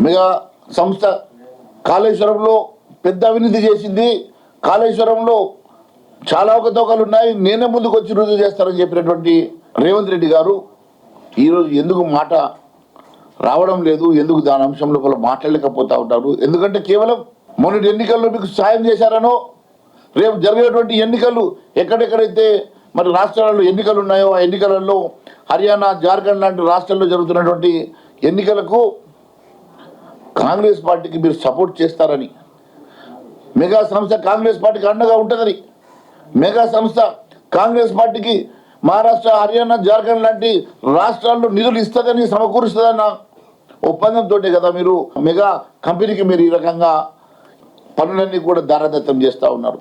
Mega సంస్థ కాళేశ్వరంలో పెద్ద అవినీతి చేసింది, కాళేశ్వరంలో చాలా అవకతవకలు ఉన్నాయి, నేనే ముందుకు వచ్చి రుజువు చేస్తానని చెప్పినటువంటి రేవంత్ రెడ్డి గారు ఈరోజు ఎందుకు మాట రావడం లేదు, ఎందుకు దాని అంశం లోపల మాట్లాడలేకపోతా ఉంటారు? ఎందుకంటే కేవలం మొన్నటి ఎన్నికల్లో మీకు సాయం చేశారనో, రేపు జరిగేటువంటి ఎన్నికలు ఎక్కడెక్కడైతే మరి రాష్ట్రాలలో ఎన్నికలు ఉన్నాయో ఆ ఎన్నికలలో హర్యానా, జార్ఖండ్ లాంటి రాష్ట్రాల్లో జరుగుతున్నటువంటి ఎన్నికలకు కాంగ్రెస్ పార్టీకి మీరు సపోర్ట్ చేస్తారని, మెగా సంస్థ కాంగ్రెస్ పార్టీకి అండగా ఉంటుందని, మెగా సంస్థ కాంగ్రెస్ పార్టీకి మహారాష్ట్ర, హర్యానా, జార్ఖండ్ లాంటి రాష్ట్రాల్లో నిధులు ఇస్తుందని, సమకూరుస్తుందన్న ఒప్పందంతో కదా మీరు మెగా కంపెనీకి మీరు ఈ రకంగా పనులన్నీ కూడా దారదత్తం చేస్తూ ఉన్నారు.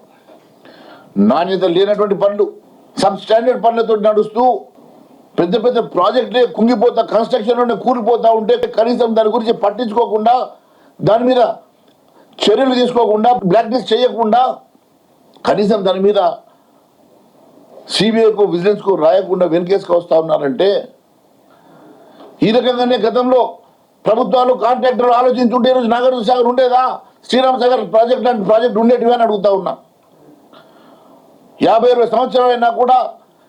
నాణ్యత లేనటువంటి పనులు, సబ్ స్టాండర్డ్ పనులతో నడుస్తూ పెద్ద పెద్ద ప్రాజెక్టులే కుంగిపోతా, కన్స్ట్రక్షన్లోనే కూలిపోతూ ఉంటే కనీసం దాని గురించి పట్టించుకోకుండా, దాని మీద చర్యలు తీసుకోకుండా, బ్లాక్ లిస్ట్ చేయకుండా, కనీసం దాని మీద సిబిఐకు, విజిలెన్స్కు రాయకుండా వెనకేసుకు వస్తూ ఉన్నారంటే, ఈ రకంగానే గతంలో ప్రభుత్వాలు కాంట్రాక్టర్లు ఆలోచించుంటే ఈరోజు నాగార్జున సాగర్ ఉండేదా, శ్రీరామ్ సాగర్ ప్రాజెక్ట్ లాంటి ప్రాజెక్ట్ ఉండేటివి అని అడుగుతా ఉన్నా. 50-60 సంవత్సరాలైనా కూడా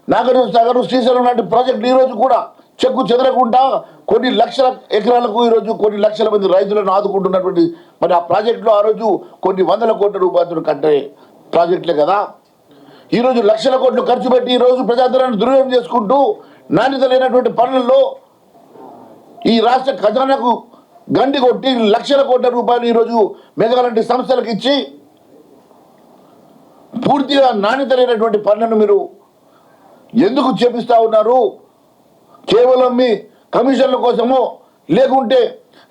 నాగార్జున సాగర్, శ్రీశైలం లాంటి ప్రాజెక్టులు ఈరోజు కూడా చెక్కు చెదరకుండా కొన్ని లక్షల ఎకరాలకు ఈరోజు కొన్ని లక్షల మంది రైతులను ఆదుకుంటున్నటువంటి మరి ఆ ప్రాజెక్టులో ఆ రోజు కొన్ని వందల కోట్ల రూపాయలు కట్టే ప్రాజెక్టులే కదా. ఈరోజు లక్షల కోట్లు ఖర్చు పెట్టి ఈరోజు ప్రజాధనాన్ని దుర్వినియోగం చేసుకుంటూ నాణ్యత లేనటువంటి పనులలో ఈ రాష్ట్ర ఖజానాకు గండి కొట్టి లక్షల కోట్ల రూపాయలు ఈరోజు మెగా లాంటి సంస్థలకు ఇచ్చి పూర్తిగా నాణ్యత లేనటువంటి పనులను మీరు ఎందుకు చేపిస్తూ ఉన్నారు? కేవలం మీ కమిషన్ల కోసమో, లేకుంటే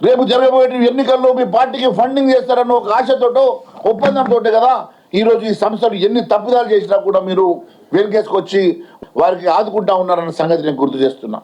రేపు జరగబోయే ఎన్నికల్లో మీ పార్టీకి ఫండింగ్ చేస్తారన్న ఒక ఆశతోటో, ఒప్పందంతో కదా ఈరోజు ఈ సంస్థలు ఎన్ని తప్పిదాలు చేసినా కూడా మీరు వెనకేసుకొచ్చి వారికి ఆదుకుంటా ఉన్నారన్న సంగతి నేను గుర్తు చేస్తున్నా.